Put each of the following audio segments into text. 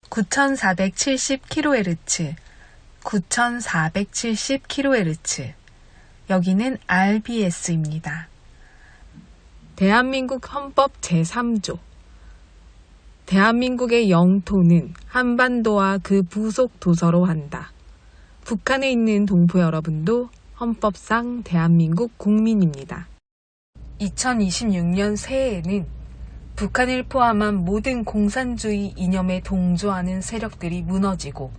9470kHz, 9470kHz. 여기는 RBS입니다. 대한민국 헌법 제3조. 대한민국의 영토는 한반도와 그 부속 도서로 한다. 북한에 있는 동포 여러분도 헌법상 대한민국 국민입니다. 2026년 새해에는 북한을 포함한 모든 공산주의 이념에 동조하는 세력들이 무너지고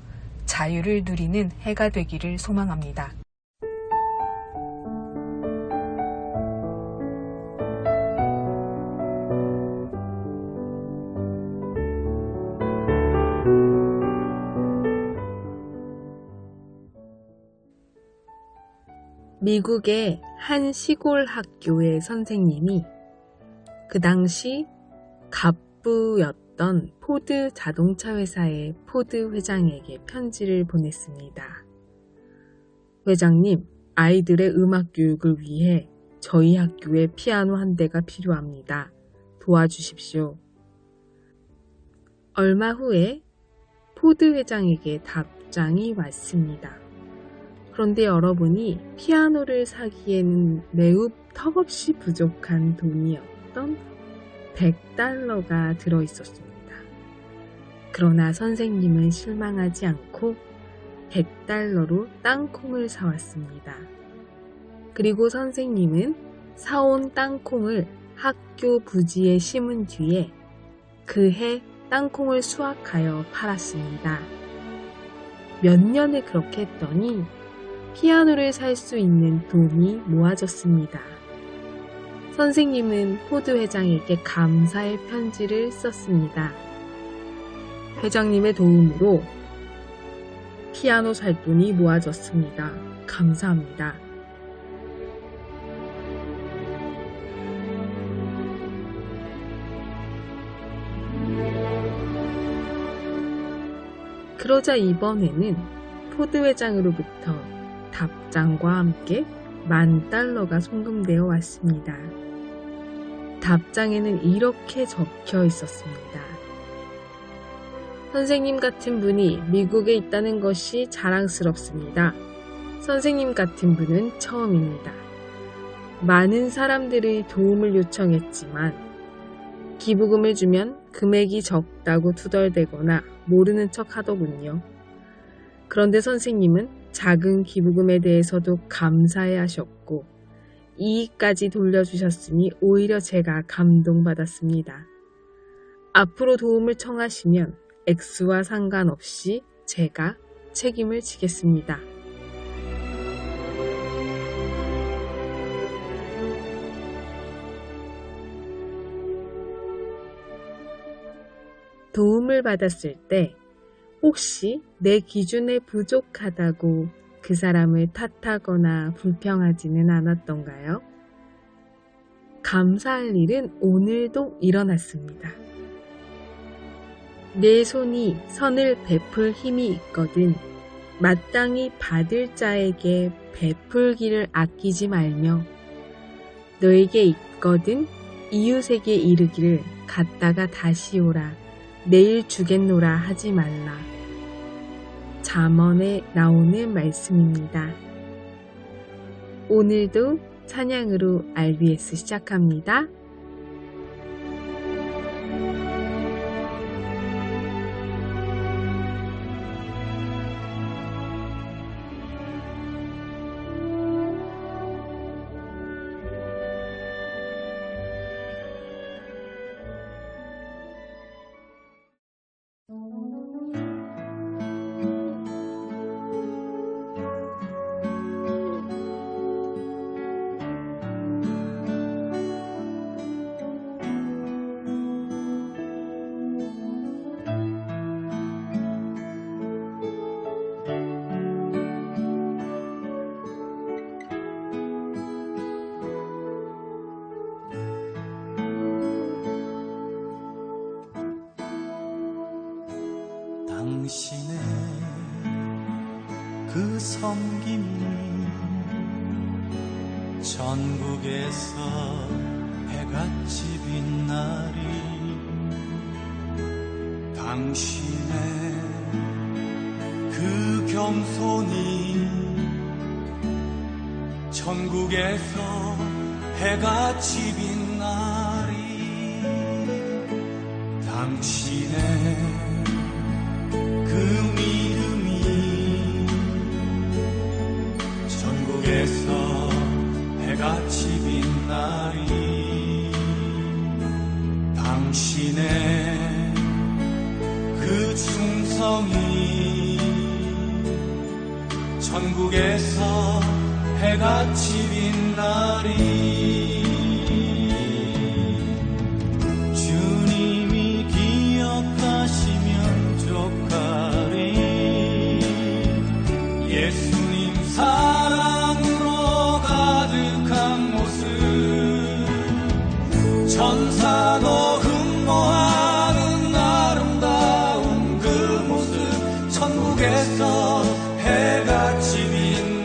자유를 누리는 해가 되기를 소망합니다. 미국의 한 시골 학교의 선생님이 그 당시 갑부였던 포드 자동차 회사의 포드 회장에게 편지를 보냈습니다. 회장님, 아이들의 음악 교육을 위해 저희 학교에 피아노 한 대가 필요합니다. 도와주십시오. 얼마 후에 포드 회장에게 답장이 왔습니다. 그런데 여러분이 피아노를 사기에는 매우 턱없이 부족한 돈이었던 $100가 들어있었습니다. 그러나 선생님은 실망하지 않고 $100로 땅콩을 사왔습니다. 그리고 선생님은 사온 땅콩을 학교 부지에 심은 뒤에 그해 땅콩을 수확하여 팔았습니다. 몇 년을 그렇게 했더니 피아노를 살 수 있는 돈이 모아졌습니다. 선생님은 포드 회장에게 감사의 편지를 썼습니다. 회장님의 도움으로 피아노 살 돈이 모아졌습니다. 감사합니다. 그러자 이번에는 포드 회장으로부터 답장과 함께 $10,000가 송금되어 왔습니다. 답장에는 이렇게 적혀 있었습니다. 선생님 같은 분이 미국에 있다는 것이 자랑스럽습니다. 선생님 같은 분은 처음입니다. 많은 사람들이 도움을 요청했지만 기부금을 주면 금액이 적다고 투덜대거나 모르는 척 하더군요. 그런데 선생님은 작은 기부금에 대해서도 감사해 하셨고 이익까지 돌려주셨으니 오히려 제가 감동받았습니다. 앞으로 도움을 청하시면 액수와 상관없이 제가 책임을 지겠습니다. 도움을 받았을 때 혹시 내 기준에 부족하다고 그 사람을 탓하거나 불평하지는 않았던가요? 감사할 일은 오늘도 일어났습니다. 내 손이 선을 베풀 힘이 있거든 마땅히 받을 자에게 베풀기를 아끼지 말며 너에게 있거든 이웃에게 이르기를 갔다가 다시 오라 내일 주겠노라 하지 말라. 잠언에 나오는 말씀입니다. 오늘도 찬양으로 RBS 시작합니다. 당신의 그 섬김이 전국에서 해같이 빛나리 당신의 영손이 천국에서 해같이 빛나리. 당신의 그 믿음이 천국에서 해같이 빛나리. 당신의 그 충성이 천국에서 해같이 빛나리. 주님이 기억하시면 족하리. 예수님 사랑으로 가득한 모습 천사도 흠모하는 아름다운 그 모습 천국에서 해같이 빛나리.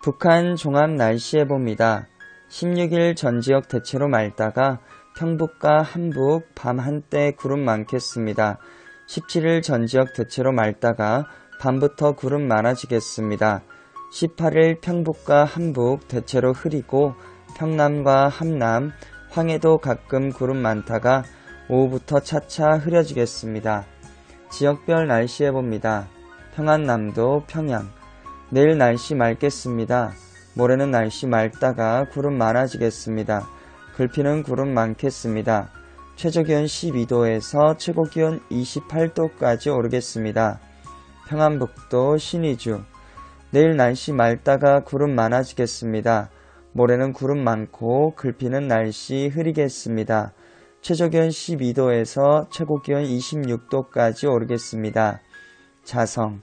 북한 종합 날씨예보입니다. 16일 전 지역 대체로 맑다가 평북과 함북 밤 한때 구름 많겠습니다. 17일 전 지역 대체로 맑다가 밤부터 구름 많아지겠습니다. 18일 평북과 함북 대체로 흐리고 평남과 함남, 황해도 가끔 구름 많다가 오후부터 차차 흐려지겠습니다. 지역별 날씨예보입니다. 평안남도 평양 내일 날씨 맑겠습니다. 모레는 날씨 맑다가 구름 많아지겠습니다. 글피는 구름 많겠습니다. 최저기온 12도에서 최고기온 28도까지 오르겠습니다. 평안북도 신의주 내일 날씨 맑다가 구름 많아지겠습니다. 모레는 구름 많고 글피는 날씨 흐리겠습니다. 최저기온 12도에서 최고기온 26도까지 오르겠습니다. 자성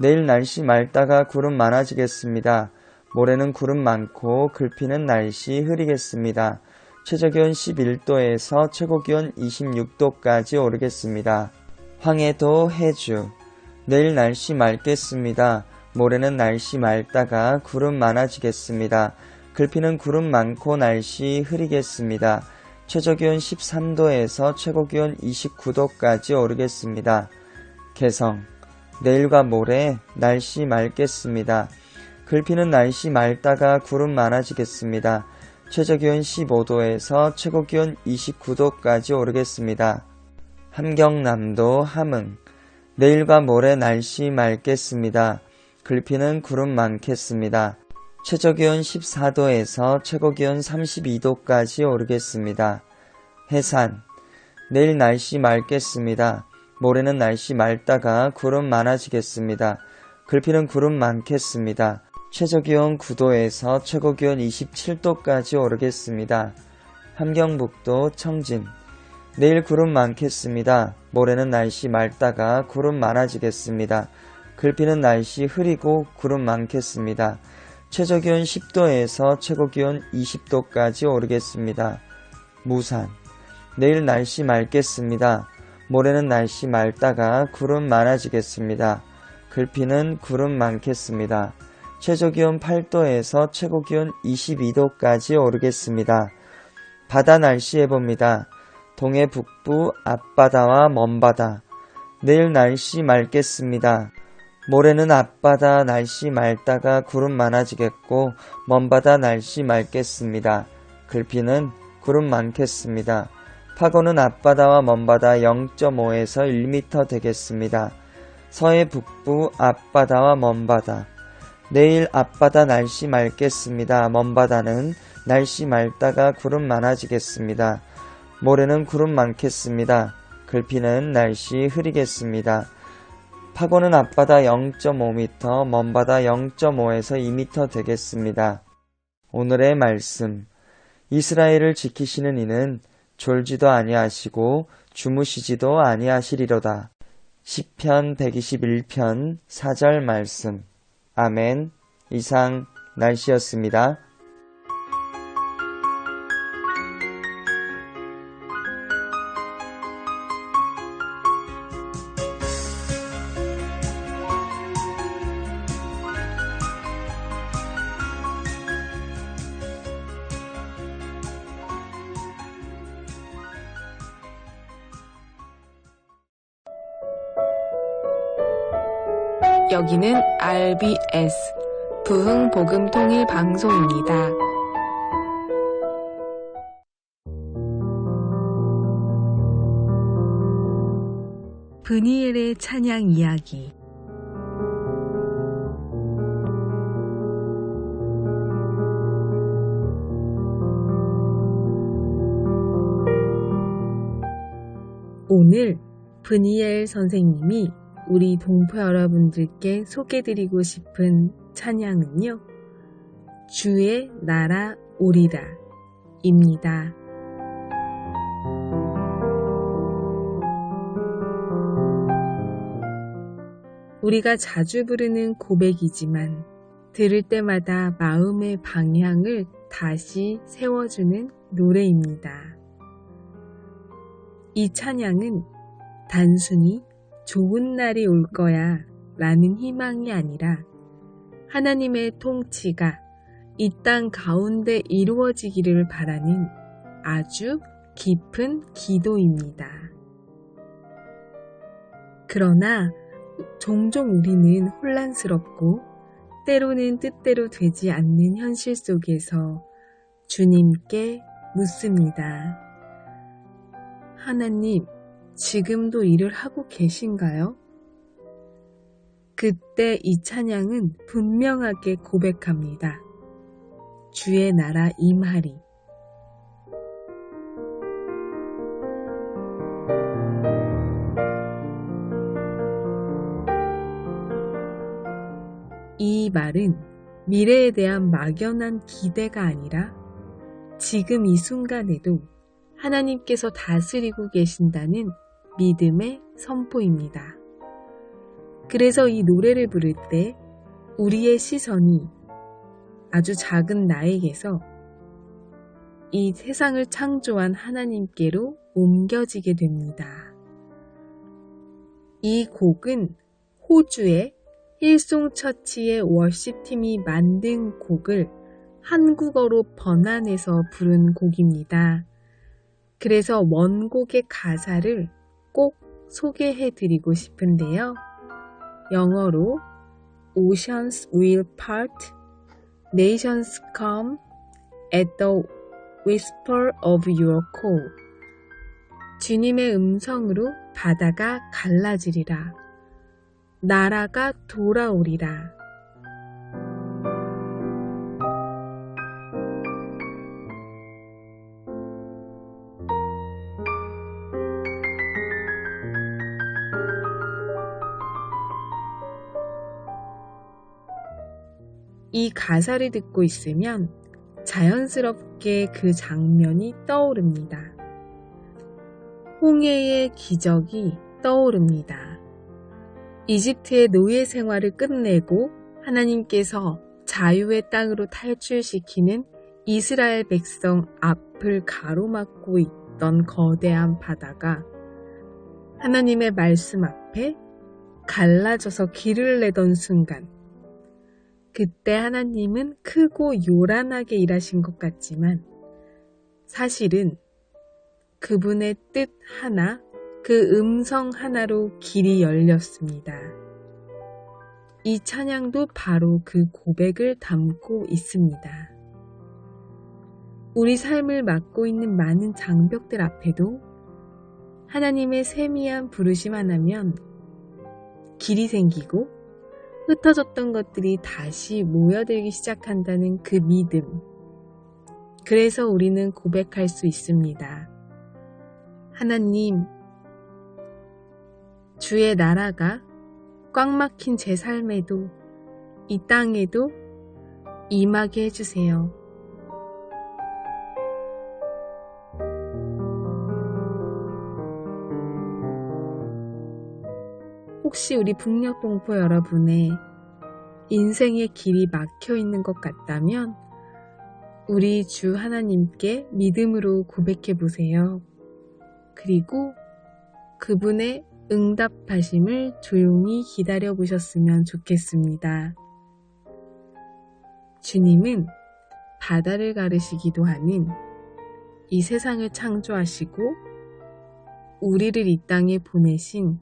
내일 날씨 맑다가 구름 많아지겠습니다. 모레는 구름 많고 글피는 날씨 흐리겠습니다. 최저기온 11도에서 최고기온 26도까지 오르겠습니다. 황해도 해주 내일 날씨 맑겠습니다. 모레는 날씨 맑다가 구름 많아지겠습니다. 글피는 구름 많고 날씨 흐리겠습니다. 최저기온 13도에서 최고기온 29도까지 오르겠습니다. 개성 내일과 모레 날씨 맑겠습니다. 글피는 날씨 맑다가 구름 많아지겠습니다. 최저기온 15도에서 최고기온 29도까지 오르겠습니다. 함경남도 함흥 내일과 모레 날씨 맑겠습니다. 글피는 구름 많겠습니다. 최저기온 14도에서 최고기온 32도까지 오르겠습니다. 해산 내일 날씨 맑겠습니다. 모레는 날씨 맑다가 구름 많아지겠습니다. 글피는 구름 많겠습니다. 최저기온 9도에서 최고기온 27도까지 오르겠습니다. 함경북도 청진 내일 구름 많겠습니다. 모레는 날씨 맑다가 구름 많아지겠습니다. 글피는 날씨 흐리고 구름 많겠습니다. 최저기온 10도에서 최고기온 20도까지 오르겠습니다. 무산 내일 날씨 맑겠습니다. 모레는 날씨 맑다가 구름 많아지겠습니다. 글피는 구름 많겠습니다. 최저기온 8도에서 최고기온 22도까지 오르겠습니다. 바다 날씨 예보입니다. 동해 북부 앞바다와 먼바다 내일 날씨 맑겠습니다. 모레는 앞바다 날씨 맑다가 구름 많아지겠고 먼바다 날씨 맑겠습니다. 글피는 구름 많겠습니다. 파고는 앞바다와 먼바다 0.5에서 1m 되겠습니다. 서해 북부 앞바다와 먼바다 내일 앞바다 날씨 맑겠습니다. 먼바다는 날씨 맑다가 구름 많아지겠습니다. 모레는 구름 많겠습니다. 글피는 날씨 흐리겠습니다. 파고는 앞바다 0.5m, 먼바다 0.5에서 2m 되겠습니다. 오늘의 말씀 이스라엘을 지키시는 이는 졸지도 아니하시고 주무시지도 아니하시리로다. 시편 121편 4절 말씀. 아멘. 이상 날씨였습니다. 여기는 RBS 부흥복음통일방송입니다. 브니엘의 찬양 이야기. 오늘 브니엘 선생님이 우리 동포 여러분들께 소개드리고 싶은 찬양은요, 주의 나라 오리라 입니다. 우리가 자주 부르는 고백이지만 들을 때마다 마음의 방향을 다시 세워주는 노래입니다. 이 찬양은 단순히 좋은 날이 올 거야 라는 희망이 아니라 하나님의 통치가 이 땅 가운데 이루어지기를 바라는 아주 깊은 기도입니다. 그러나 종종 우리는 혼란스럽고 때로는 뜻대로 되지 않는 현실 속에서 주님께 묻습니다. 하나님, 지금도 일을 하고 계신가요? 그때 이 찬양은 분명하게 고백합니다. 주의 나라 임하리. 이 말은 미래에 대한 막연한 기대가 아니라 지금 이 순간에도 하나님께서 다스리고 계신다는 믿음의 선포입니다. 그래서 이 노래를 부를 때 우리의 시선이 아주 작은 나에게서 이 세상을 창조한 하나님께로 옮겨지게 됩니다. 이 곡은 호주의 힐송처치의 월십팀이 만든 곡을 한국어로 번안해서 부른 곡입니다. 그래서 원곡의 가사를 꼭 소개해드리고 싶은데요. 영어로 Oceans will part, nations come at the whisper of your call. 주님의 음성으로 바다가 갈라지리라. 나라가 돌아오리라. 이 가사를 듣고 있으면 자연스럽게 그 장면이 떠오릅니다. 홍해의 기적이 떠오릅니다. 이집트의 노예 생활을 끝내고 하나님께서 자유의 땅으로 탈출시키는 이스라엘 백성 앞을 가로막고 있던 거대한 바다가 하나님의 말씀 앞에 갈라져서 길을 내던 순간, 그때 하나님은 크고 요란하게 일하신 것 같지만 사실은 그분의 뜻 하나, 그 음성 하나로 길이 열렸습니다. 이 찬양도 바로 그 고백을 담고 있습니다. 우리 삶을 맡고 있는 많은 장벽들 앞에도 하나님의 세미한 부르심 하나면 길이 생기고 흩어졌던 것들이 다시 모여들기 시작한다는 그 믿음. 그래서 우리는 고백할 수 있습니다. 하나님, 주의 나라가 꽉 막힌 제 삶에도 이 땅에도 임하게 해주세요. 혹시 우리 북녘 동포 여러분의 인생의 길이 막혀 있는 것 같다면 우리 주 하나님께 믿음으로 고백해 보세요. 그리고 그분의 응답하심을 조용히 기다려 보셨으면 좋겠습니다. 주님은 바다를 가르시기도 하는 이 세상을 창조하시고 우리를 이 땅에 보내신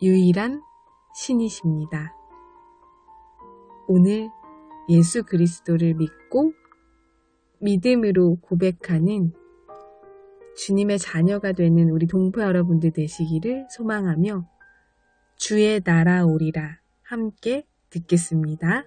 유일한 신이십니다. 오늘 예수 그리스도를 믿고 믿음으로 고백하는 주님의 자녀가 되는 우리 동포 여러분들 되시기를 소망하며 주의 나라 오리라 함께 듣겠습니다.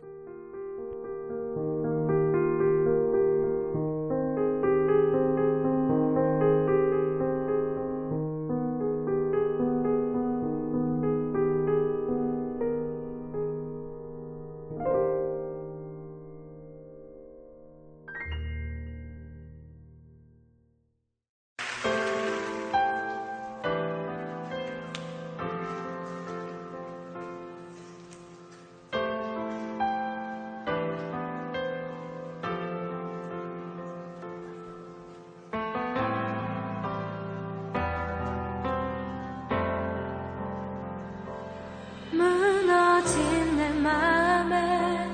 무너진 내 맘에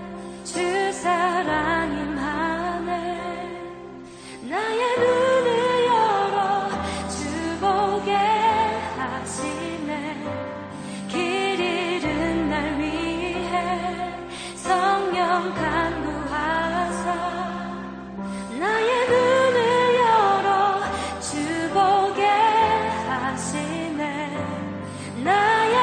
주 사랑이 임하네. 나의 눈을 열어 주 보게 하시네. 길 잃은 날 위해 성령 간구하사 나의 눈을 열어 주 보게 하시네. 나의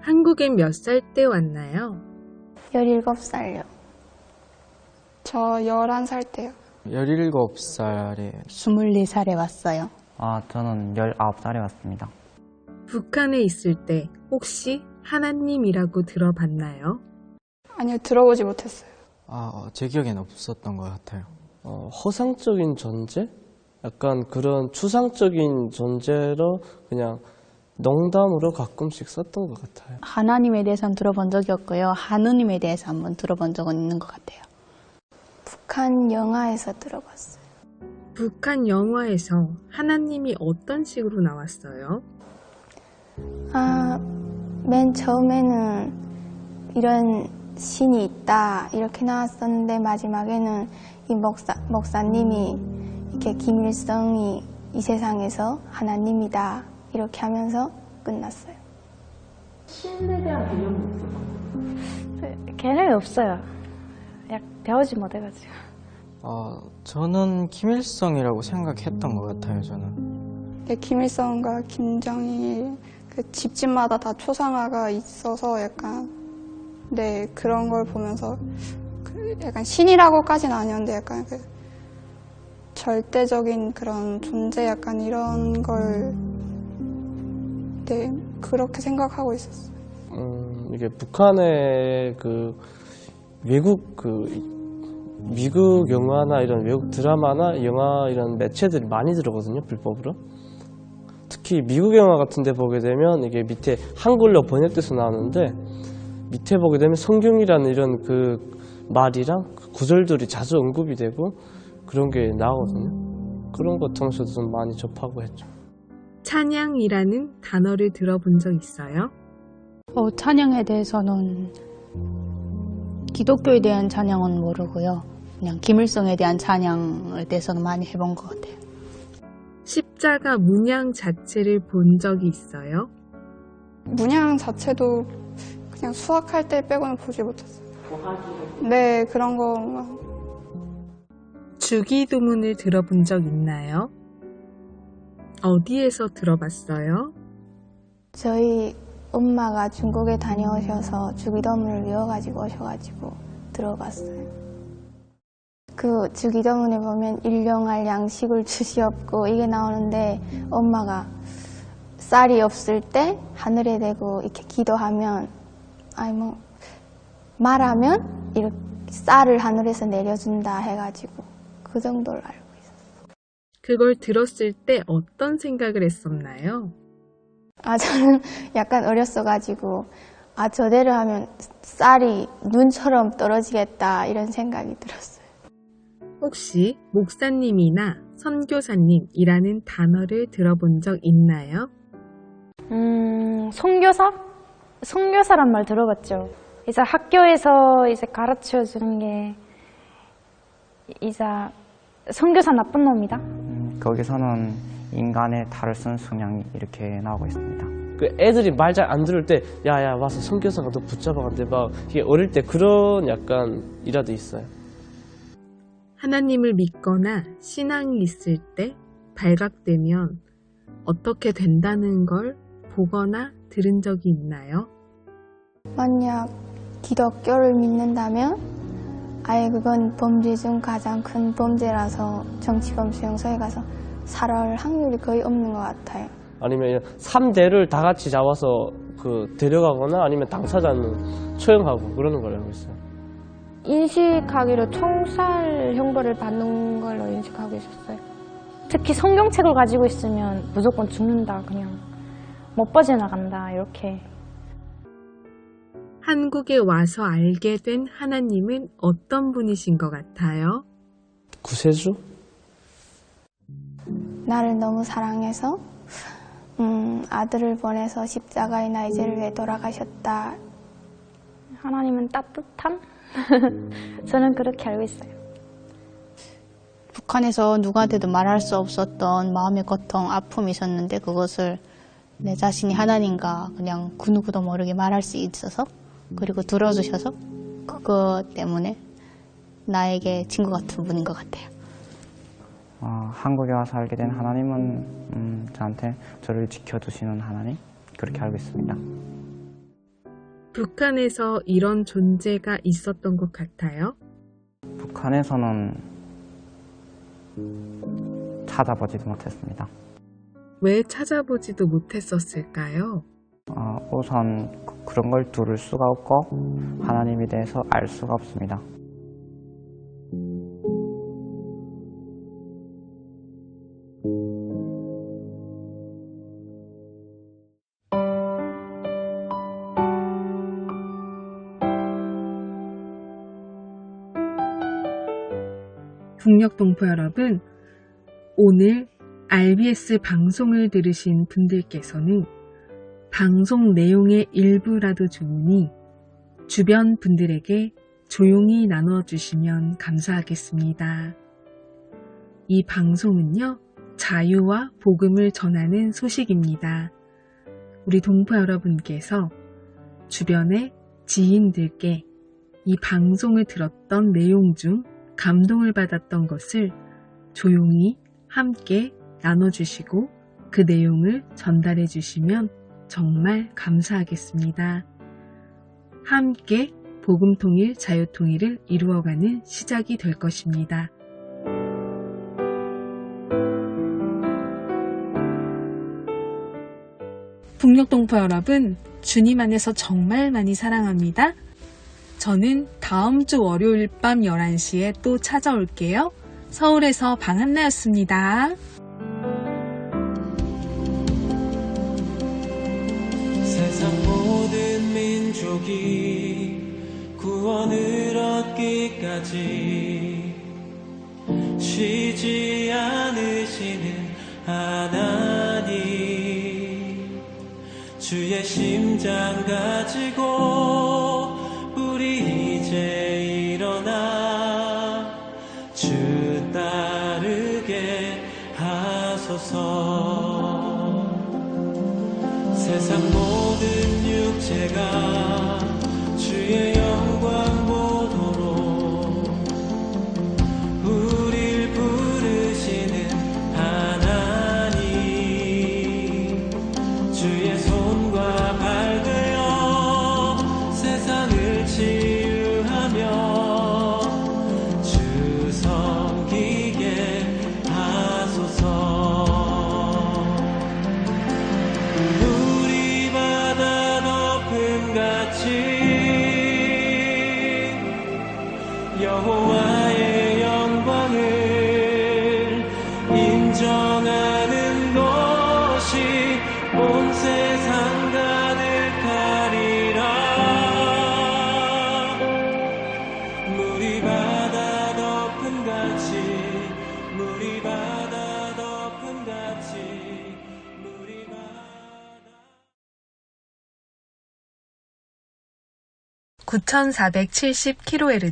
한국엔 몇 살 때 왔나요? 17살요. 저 11살 때요. 17살에 24살에 왔어요. 저는 19살에 왔습니다. 북한에 있을 때 혹시 하나님이라고 들어봤나요? 아니요, 들어보지 못했어요. 제 기억엔 없었던 것 같아요. 허상적인 존재? 약간 그런 추상적인 존재로 그냥 농담으로 가끔씩 썼던 것 같아요. 하나님에 대해서는 들어본 적이 없고요. 하느님에 대해서 한번 들어본 적은 있는 것 같아요. 북한 영화에서 들어봤어요. 북한 영화에서 하나님이 어떤 식으로 나왔어요? 맨 처음에는 이런 신이 있다 이렇게 나왔었는데 마지막에는 이 목사님이 이렇게 김일성이 이 세상에서 하나님이다 이렇게 하면서 끝났어요. 신에 대한 개념이 없어요? 개념이 없어요. 배우지 못해가지고. 저는 김일성이라고 생각했던 것 같아요, 저는. 네, 김일성과 김정일 그 집집마다 다 초상화가 있어서 약간 네 그런 걸 보면서 약간 신이라고까지는 아니었는데 약간 그 절대적인 그런 존재 약간 이런 걸 네 그렇게 생각하고 있었어요. 이게 북한의 그 외국 미국 영화나 이런 외국 드라마나 영화 이런 매체들이 많이 들어거든요, 불법으로. 특히 미국 영화 같은 데 보게 되면 이게 밑에 한글로 번역돼서 나오는데 밑에 보게 되면 성경이라는 이런 그 말이랑 그 구절들이 자주 언급이 되고 그런 게 나오거든요. 그런 것 통해서도 좀 많이 접하고 했죠. 찬양이라는 단어를 들어본 적 있어요? 찬양에 대해서는 기독교에 대한 찬양은 모르고요. 그냥 김일성에 대한 찬양에 대해서는 많이 해본 것 같아요. 십자가 문양 자체를 본 적이 있어요? 문양 자체도 그냥 수학할 때 빼고는 보지 못했어요. 네, 그런 거. 주기도문을 들어본 적 있나요? 어디에서 들어봤어요? 저희 엄마가 중국에 다녀오셔서 주기도문을 외워가지고 오셔가지고 들어봤어요. 그 주기도문에 보면 일용할 양식을 주시옵고 이게 나오는데 엄마가 쌀이 없을 때 하늘에 대고 이렇게 기도하면 말하면 이렇게 쌀을 하늘에서 내려준다 해가지고 그 정도를 알고 있었어요. 그걸 들었을 때 어떤 생각을 했었나요? 저는 약간 어렸어가지고 저대로 하면 쌀이 눈처럼 떨어지겠다 이런 생각이 들었어요. 혹시 목사님이나 선교사님이라는 단어를 들어본 적 있나요? 선교사? 선교사란 말 들어봤죠. 이제 학교에서 이제 가르쳐 주는 게 이제 선교사 나쁜 놈이다. 거기서는 인간의 탈을 쓴 순양이 이렇게 나오고 있습니다. 그 애들이 말 잘 안 들을 때 야야 와서 선교사가 너 붙잡아간대 막 이게 어릴 때 그런 약간 일화도 있어요. 하나님을 믿거나 신앙이 있을 때 발각되면 어떻게 된다는 걸 보거나 들은 적이 있나요? 만약 기독교를 믿는다면 그건 범죄 중 가장 큰 범죄라서 정치범 수용소에 가서 살아올 확률이 거의 없는 것 같아요. 아니면 3대를 다 같이 잡아서 데려가거나 아니면 당사자는 처형하고 그러는 걸 알고 있어요. 인식하기로 총살 형벌을 받는 걸로 인식하고 있었어요. 특히 성경책을 가지고 있으면 무조건 죽는다, 그냥 못 빠져나간다 이렇게. 한국에 와서 알게 된 하나님은 어떤 분이신 것 같아요? 구세주? 나를 너무 사랑해서 아들을 보내서 십자가의 나의 죄를 위해 돌아가셨다. 하나님은 따뜻함? 저는 그렇게 알고 있어요. 북한에서 누구한테도 말할 수 없었던 마음의 고통, 아픔이 있었는데 그것을 내 자신이 하나님과 그냥 그 누구도 모르게 말할 수 있어서 그리고 들어주셔서 그것 때문에 나에게 친구 같은 분인 것 같아요. 한국에 와서 알게 된 하나님은 저한테 저를 지켜주시는 하나님 그렇게 알고 있습니다. 북한에서 이런 존재가 있었던 것 같아요? 북한에서는 찾아보지도 못했습니다. 왜 찾아보지도 못했었을까요? 우선 그런 걸 들을 수가 없고 하나님에 대해서 알 수가 없습니다. 북녘동포 여러분, 오늘 RBS 방송을 들으신 분들께서는 방송 내용의 일부라도 좋으니 주변 분들에게 조용히 나눠주시면 감사하겠습니다. 이 방송은요, 자유와 복음을 전하는 소식입니다. 우리 동포 여러분께서 주변의 지인들께 이 방송을 들었던 내용 중 감동을 받았던 것을 조용히 함께 나눠주시고 그 내용을 전달해 주시면 정말 감사하겠습니다. 함께 복음통일, 자유통일을 이루어가는 시작이 될 것입니다. 북녘동포 여러분, 주님 안에서 정말 많이 사랑합니다. 저는 다음 주 월요일 밤 11시에 또 찾아올게요. 서울에서 방한나였습니다. 세상 모든 민족이 구원을 얻기까지 쉬지 않으시는 하나님, 주의 심장 가지고 우리 이제 일어나 주 따르게 하소서. 세상 모든 육체가 주의 영광 보도록 우릴 부르시는 하나님, 주의 손과 발 되어 세상을 치유하며 주 섬기게 하소서. 우리 바다 덮음같이 여호와의 영광을 인정하는 것이 온 세상 가득하리라. 물이 바다 덮음같이, 물이 바다 덮음같이, 물이 바다 9470kHz